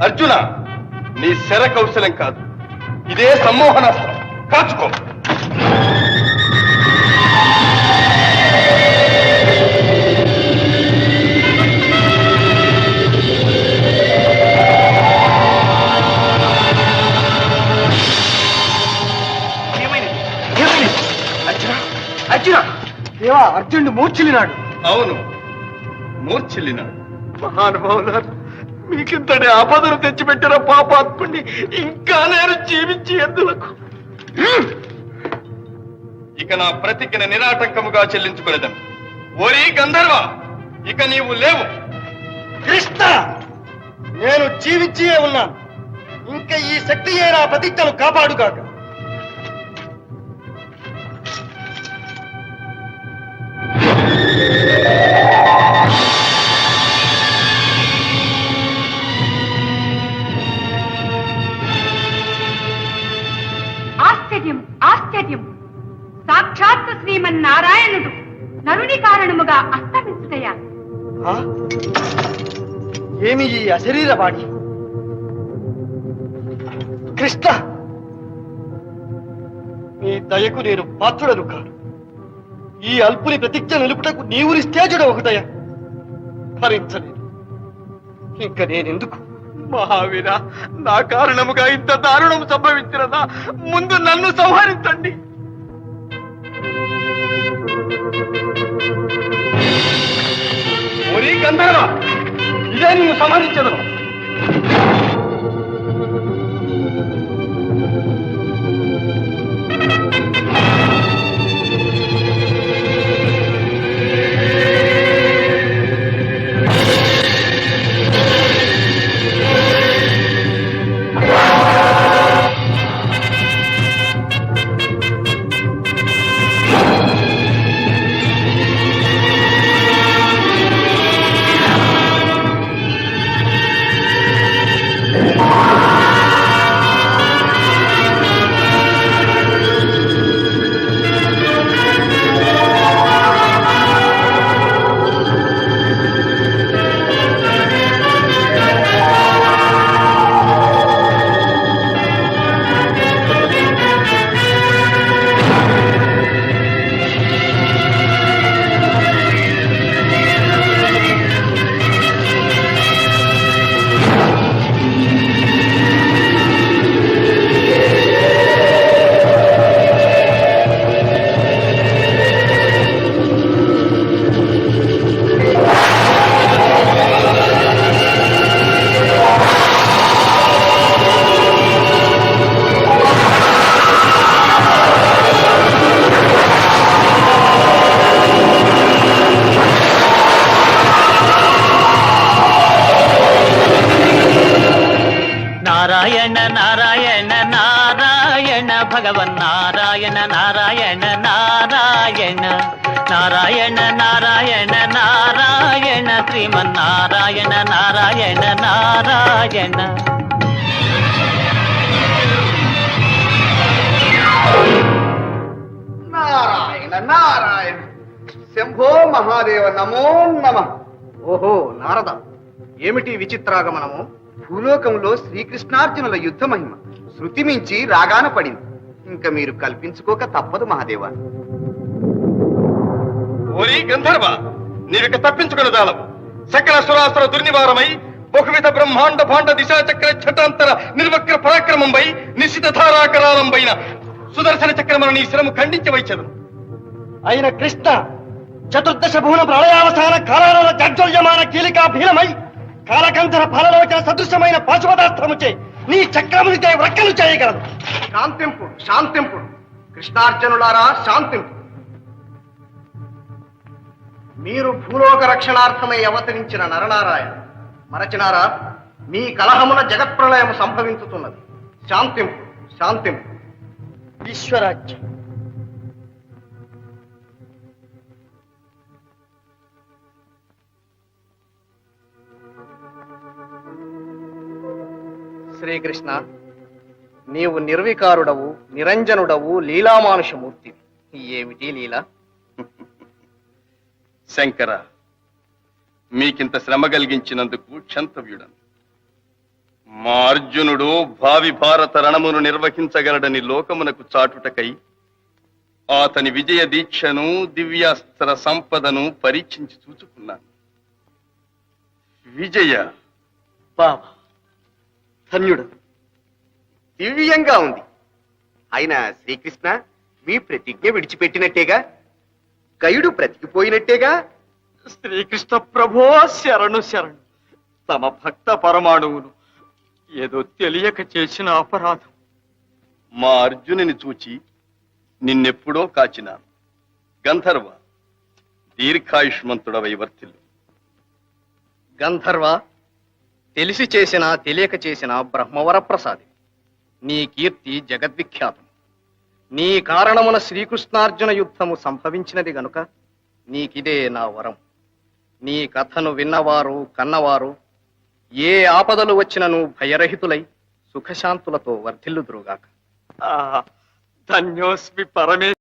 అర్జున, నీ శర కౌశలం కాదు, ఇదే సమ్మోహనాస్త్రం. కాచుకో. దేవా, అర్జునుడు మూర్ఛిల్లినాడు. అవును, మూర్ఛిల్లినాడు. మహానుభావులారు, మీకింతటి ఆపదను తెచ్చిపెట్టిన పాపాత్ముడిని ఇంకా నేను జీవించి ఎందులకు? ఇక నా ప్రతిజ్ఞ నిరాటంకముగా చెల్లించుకునేదను. ఓరి గంధర్వ, ఇక నీవు లేవు. కృష్ణ, నేను జీవించియే ఉన్నాను. ఇంకా ఈ శక్తియే నా ప్రతిజ్ఞను కాపాడుగాక. ఆశ్చర్యం, ఆశ్చర్యం! సాక్షాత్తు శ్రీమన్నారాయణుడు నరుని కారణముగా అస్తమించుటయా? ఏమి ఈ అశరీర వాడి? కృష్ణ, నీ దయకు నేను పాత్రుడను కాను. ఈ అల్పుని ప్రతిజ్ఞ నిలుపుటకు నీవు నిస్తేజుడు ఒకటయ భరించలేదు. ఇంక నేనెందుకు? మహావీర, నా కారణముగా ఇంత దారుణం సంభవించినదా? ముందు నన్ను సంహరించండి. ఓరి గంధర్వ, ఇదే నిన్ను సంహరించదను. నారాయణ నారాయణ నారాయణ భగవన్నారాయణ నారాయణ నారాయణ నారాయణ నారాయణ నారాయణ శ్రీమన్నారాయణ నారాయణ నారాయణ. నారాయణ నారాయణ శంభో మహాదేవ నమో నమః. ఓహో నారద, ఏమిటి విచిత్రాగమనము? భూలోకంలో శ్రీకృష్ణార్జునుల యుద్ధ మహిమ శృతి మించి రాగాన పడింది. ఇంకా మీరు కల్పించుకోక తప్పదు మహాదేవ. ఓరి గంధర్వ, నీవిక తప్పించుకునేదాలవు. సకల సురాసుర దుర్నివారమై బహువిధ బ్రహ్మాండ భాండ దిశాచక్ర ఛటాంతర నిర్వక్ర పరాక్రమంపై నిశ్చిత ధారాకరాలంపైన సుదర్శన చక్రమును నీ శిరము ఖండించవైచదు. అయిన కృష్ణ, చతుర్దశ భువన ప్రళయావసాన కాలాల జడ్జల్యమాన కీలికా భీలమై కాలకంధర ఫలలోచన సదృశమైన పాశుపదాస్త్రముచే నీ చక్రమునిచే వ్రక్కలు చేయగలదు. శాంతింపుడు, శాంతింపుడు. కృష్ణార్జునులారా శాంతింపు. మీరు భూలోక రక్షణార్థమై అవతరించిన నరనారాయణ మరచినారా? మీ కలహమున జగత్ప్రళయం సంభవించుతున్నది. శాంతింపు, శాంతింపు. ఈశ్వరాజ్యం. శ్రీకృష్ణ, నీవు నిర్వికారుడవు, నిరంజనుడవు, లీలామానుషమూర్తి. ఏమిటి లీల? శంకర, మీకింత శ్రమ కలిగించినందుకు క్షంతవ్యుడను. మా అర్జునుడు భావి భారత రణమును నిర్వహించగలడని లోకమునకు చాటుటకై అతని విజయ దీక్షను దివ్యాస్త్ర సంపదను పరీక్షించి చూచుకున్నాను. విజయ బావా ధన్యుడు. దివ్యంగా ఉంది. అయినా శ్రీకృష్ణ మీ ప్రతిజ్ఞ విడిచిపెట్టినట్టేగా, గయుడు బ్రతికిపోయినట్టేగా. శ్రీకృష్ణ ప్రభో శరణు శరణు. తమ భక్త పరమాణువును ఏదో తెలియక చేసిన అపరాధం. మా అర్జునుని చూచి నిన్నెప్పుడో కాచినాను. గంధర్వ, దీర్ఘాయుష్మంతుడవై వర్తిల్లు. గంధర్వ, తెలిసి చేసినా తెలియక చేసినా బ్రహ్మవర ప్రసాది. నీ కీర్తి జగద్విఖ్యాతం. నీ కారణమున శ్రీకృష్ణార్జున యుద్ధము సంభవించినది గనుక నీకిదే నా వరం. నీ కథను విన్నవారు కన్నవారు ఏ ఆపదలు వచ్చినను భయరహితులై సుఖశాంతులతో వర్ధిల్లుదురుగాక. ధన్యోస్మి పరమేశ్వర.